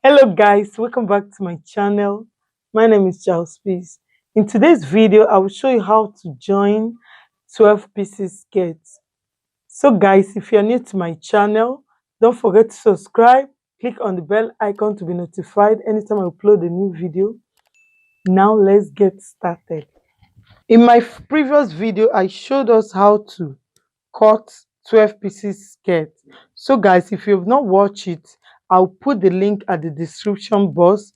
Hello guys, welcome back to my channel. My name is Charles Peace. In today's video, I will show you how to join 12 pieces skirt. So guys, if you're new to my channel, don't forget to subscribe, click on the bell icon to be notified anytime I upload a new video. Now let's get started. In my previous video, I showed us how to cut 12 pieces skirt. So guys, if you've not watched it, I'll put the link at the description box.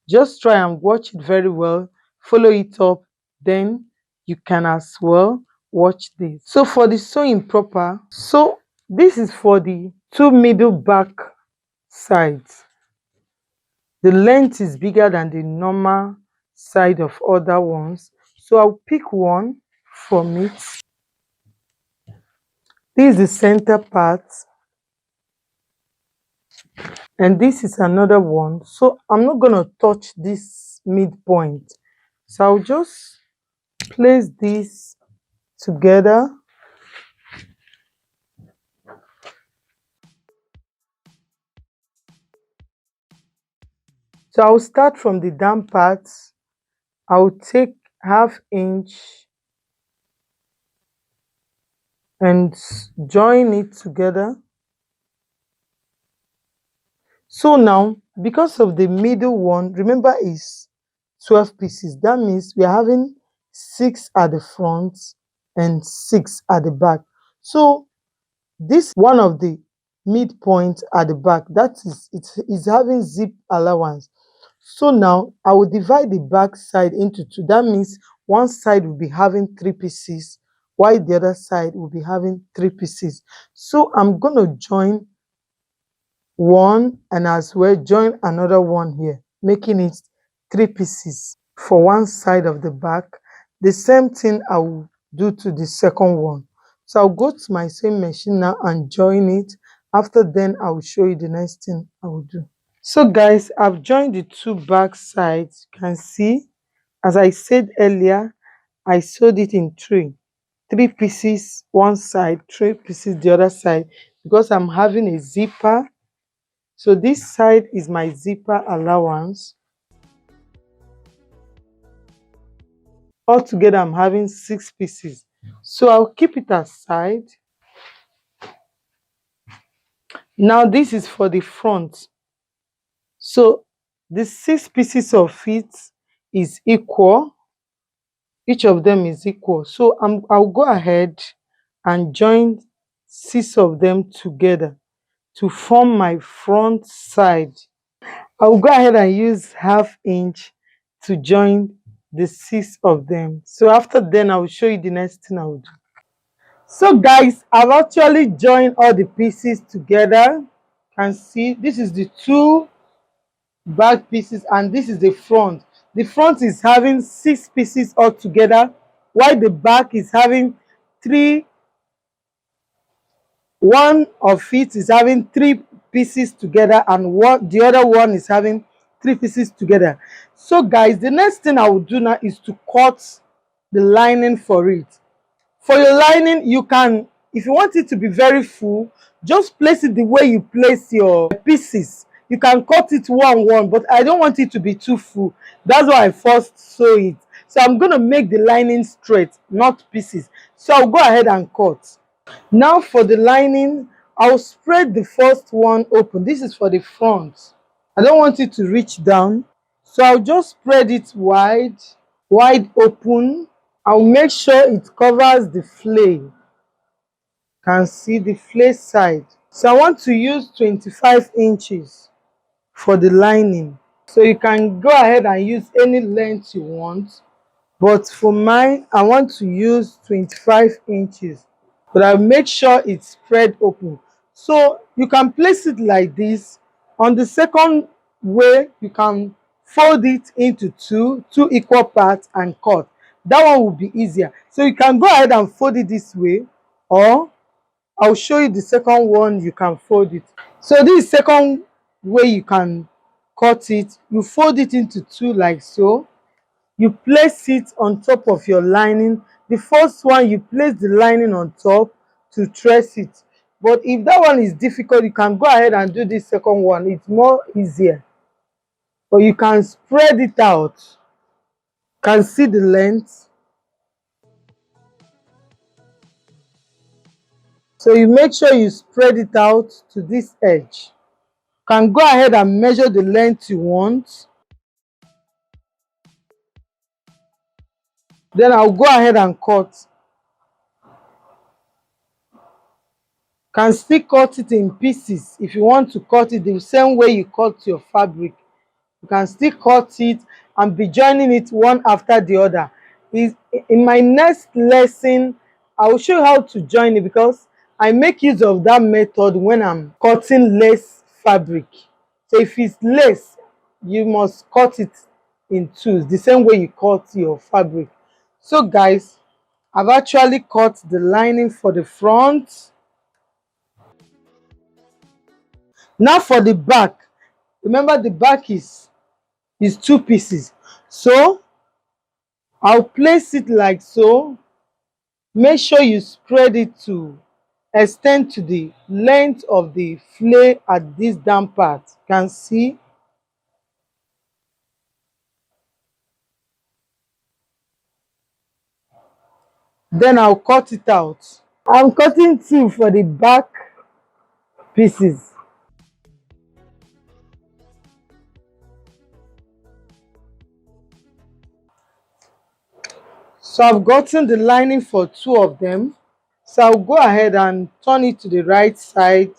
Just try and watch it very well, follow it up, then you can as well watch this. So for the sewing proper, so this is for the two middle back sides. The length is bigger than the normal side of other ones, so I'll pick one from it. This is the center part, and this is another one. So I'm not going to touch this midpoint, so I'll just place this together. So I'll start from the down part. I'll take ½ inch and join it together. So now, because of the middle one, remember is 12 pieces. That means we are having 6 at the front and 6 at the back. So this one of the midpoint at the back, that is, it is having zip allowance. So now I will divide the back side into two. That means one side will be having 3 pieces, while the other side will be having 3 pieces. So I'm going to join one and as well join another one here, making it 3 pieces for one side of the back. The same thing I will do to the second one. So I'll go to my sewing machine now and join it. After then, I will show you the next thing I will do. So guys, I've joined the two back sides. You can see, as I said earlier, I sewed it in 3 pieces one side, 3 pieces the other side, because I'm having a zipper. So this side is my zipper allowance. Altogether, I'm having 6 pieces. So I'll keep it aside. Now this is for the front. So the 6 pieces of it is equal. Each of them is equal. So I'll go ahead and join 6 of them together to form my front side. I'll go ahead and use ½ inch to join the 6 of them. So after then, I will show you the next thing I will do. So guys, I've actually joined all the pieces together. You can see this is the 2 back pieces and this is the front. The front is having 6 pieces all together, while the back is having 3. One of it is having 3 pieces together, and the other one is having 3 pieces together. So guys, the next thing I will do now is to cut the lining for it. For your lining, you can, if you want it to be very full, just place it the way you place your pieces. You can cut it one, but I don't want it to be too full. That's why I first sew it. So I'm going to make the lining straight, not pieces. So I'll go ahead and cut. Now for the lining, I'll spread the first one open. This is for the front. I don't want it to reach down, so I'll just spread it wide open. I'll make sure it covers the flay. Can see the flay side. So I want to use 25 inches for the lining. So you can go ahead and use any length you want, but for mine, I want to use 25 inches. But I'll make sure it's spread open. So you can place it like this. On the second way, you can fold it into two equal parts and cut. That one will be easier. So you can go ahead and fold it this way, or I'll show you the second one you can fold it. So this is the second way you can cut it. You fold it into 2 like so. You place it on top of your lining. The first one, you place the lining on top to trace it. But if that one is difficult, you can go ahead and do this second one. It's more easier. or you can spread it out. Can see the length. So you make sure you spread it out to this edge. Can go ahead and measure the length you want. Then I'll go ahead and cut. Can still cut it in pieces if you want to cut it the same way you cut your fabric. You can still cut it and be joining it one after the other. In my next lesson, I will show you how to join it, because I make use of that method when I'm cutting lace fabric. So if it's lace, you must cut it in twos, the same way you cut your fabric. So guys, I've actually cut the lining for the front. Now for the back, remember the back is two pieces. So I'll place it like so. Make sure you spread it to extend to the length of the flare at this down part. You can see. Then I'll cut it out. I'm cutting two for the back pieces. So I've gotten the lining for two of them. So I'll go ahead and turn it to the right side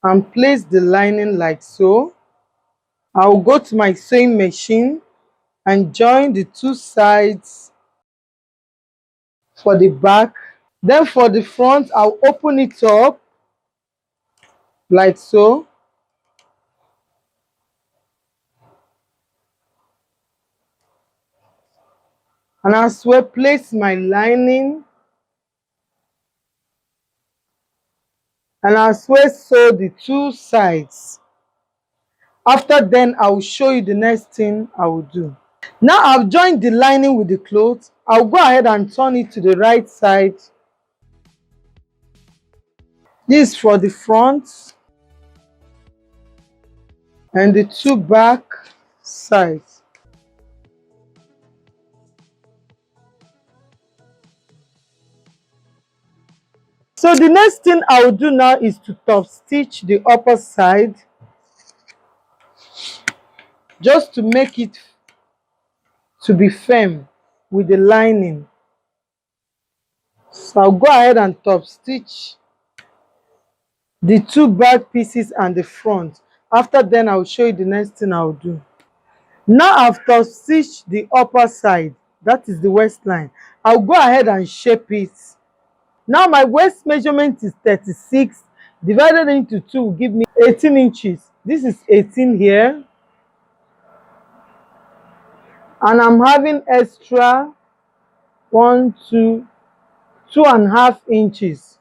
and place the lining like so. I'll go to my sewing machine and join the two sides for the back. Then for the front, I'll open it up like so. And as well, place my lining. And as well, sew the two sides. After then, I will show you the next thing I will do. Now I've joined the lining with the cloth. I'll go ahead and turn it to the right side. This is for the front and the two back sides. So the next thing I will do now is to top stitch the upper side, just to make it to be firm with the lining. So I'll go ahead and top stitch the two back pieces and the front. After then, I'll show you the next thing I'll do. Now I've top stitched the upper side, that is the waistline. I'll go ahead and shape it. Now my waist measurement is 36, divided into 2 will give me 18 inches. This is 18 here. And I'm having extra 2.5 inches.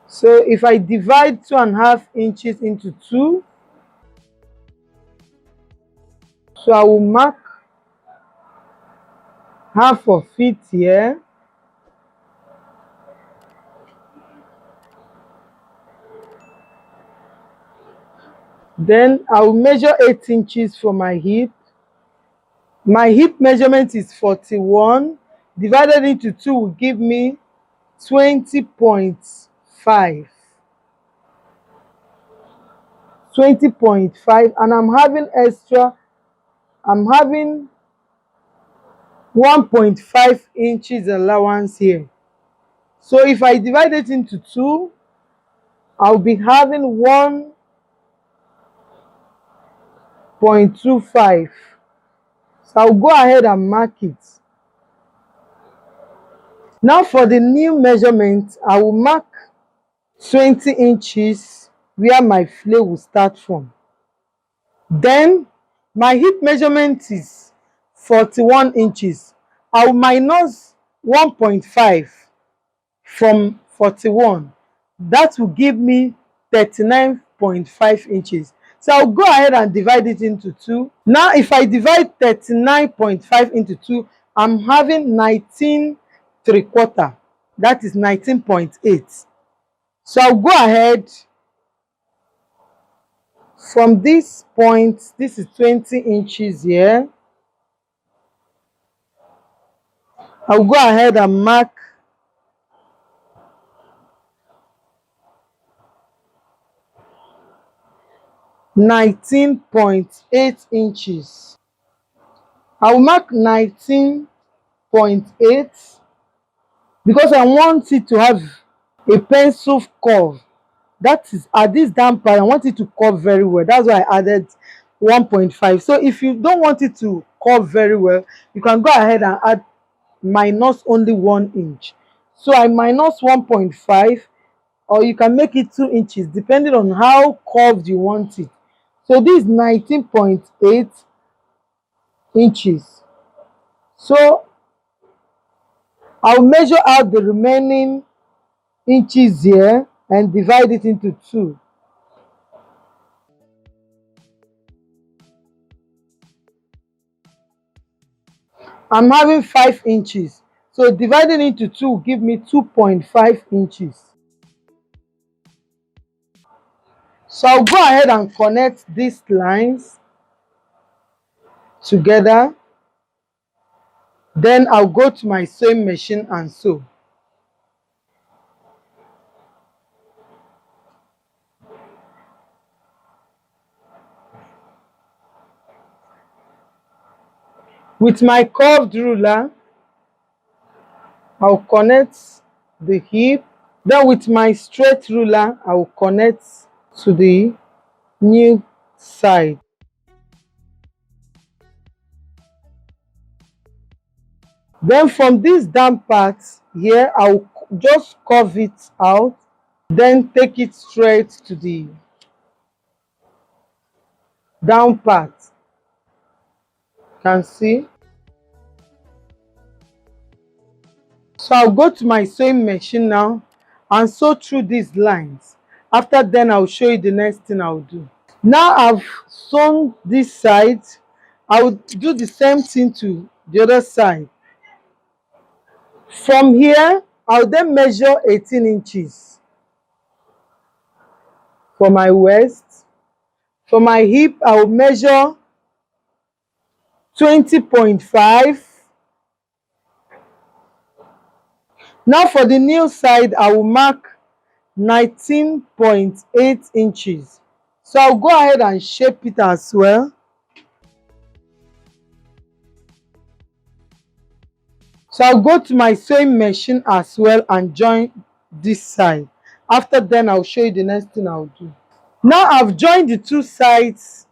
So if I divide 2.5 inches into 2, so I will mark half of it here. Then I will measure 8 inches for my hip. My hip measurement is 41. Divided into 2 will give me 20.5. 20.5, and I'm having 1.5 inches allowance here. So if I divide it into 2, I'll be having 1.25. So I'll go ahead and mark it. Now for the new measurement, I will mark 20 inches where my flare will start from. Then my hip measurement is 41 inches. I will minus 1.5 from 41. That will give me 39.5 inches. So I'll go ahead and divide it into 2. Now if I divide 39.5 into 2, I'm having 19.75. That is 19.8. So I'll go ahead From this point, this is 20 inches here. I'll go ahead and mark 19.8 inches. I'll mark 19.8 because I want it to have a pencil curve. That is, at this down part, I want it to curve very well. That's why I added 1.5. So if you don't want it to curve very well, you can go ahead and add minus only 1 inch. So I minus 1.5, or you can make it 2 inches depending on how curved you want it. So this is 19.8 inches. So I'll measure out the remaining inches here and divide it into 2. I'm having 5 inches. So dividing into 2 will give me 2.5 inches. So I'll go ahead and connect these lines together. Then I'll go to my sewing machine and sew. With my curved ruler, I'll connect the hip. Then with my straight ruler, I will connect to the new side. Then from this down part here, I'll just curve it out, then take it straight to the down part. You can see. So I'll go to my sewing machine now and sew through these lines. After then, I'll show you the next thing I'll do. Now I've sewn this side, I will do the same thing to the other side. From here, I'll then measure 18 inches for my waist. For my hip, I will measure 20.5. Now for the new side, I will mark 19.8 inches. So I'll go ahead and shape it as well. So I'll go to my sewing machine as well and join this side. After then, I'll show you the next thing I'll do. Now I've joined the two sides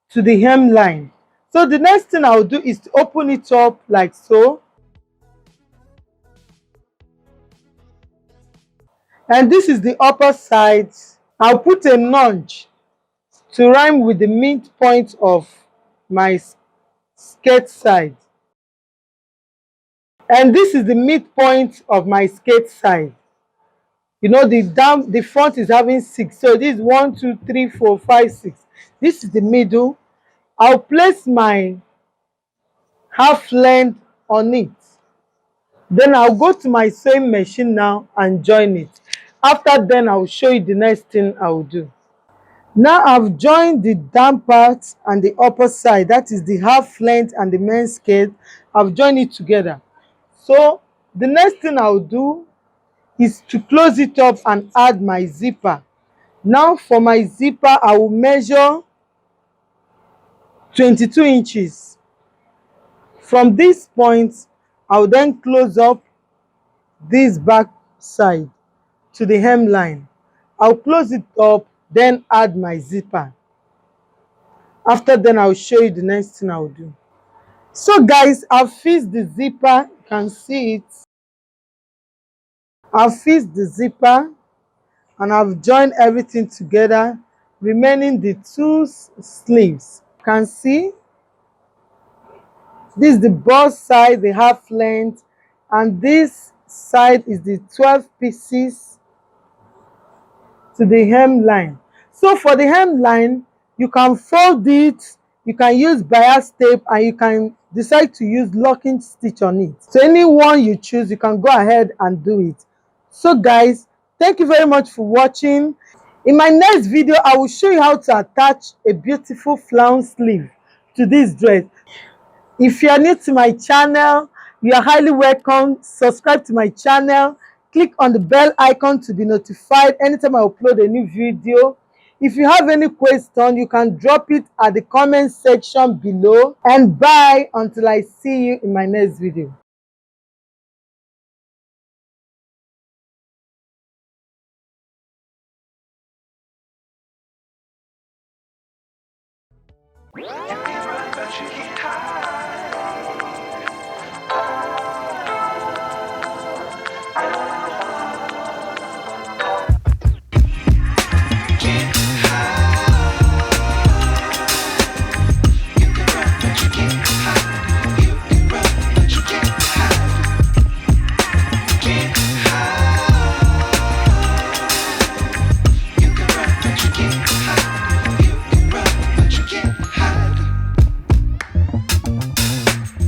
to the hemline. So the next thing I'll do is to open it up like so. And this is the upper side. I'll put a notch to rhyme with the midpoint of my skirt side. And this is the midpoint of my skirt side. You know, the front is having 6. So this is 1, 2, 3, 4, 5, 6. This is the middle. I'll place my half length on it. Then I'll go to my sewing machine now and join it. After then, I'll show you the next thing I'll do. Now I've joined the down part and the upper side, that is the half length and the main skirt. I've joined it together. So the next thing I'll do is to close it up and add my zipper. Now for my zipper, I will measure 22 inches. From this point, I will then close up this back side to the hemline. I'll close it up, then add my zipper. After then, I'll show you the next thing I'll do. So guys, I've fixed the zipper. You can see it. I've fixed the zipper and I've joined everything together, remaining the two sleeves. You can see this is the bust side, the half length, and this side is the 12 pieces to the hemline. So for the hemline, you can fold it, you can use bias tape, and you can decide to use locking stitch on it. So any one you choose, you can go ahead and do it. So guys, thank you very much for watching. In my next video, I will show you how to attach a beautiful flounce sleeve to this dress. If you are new to my channel, you are highly welcome. Subscribe to my channel. Click on the bell icon to be notified anytime I upload a new video. If you have any question, you can drop it at the comment section below. And bye until I see you in my next video. You can run, but you can't hide.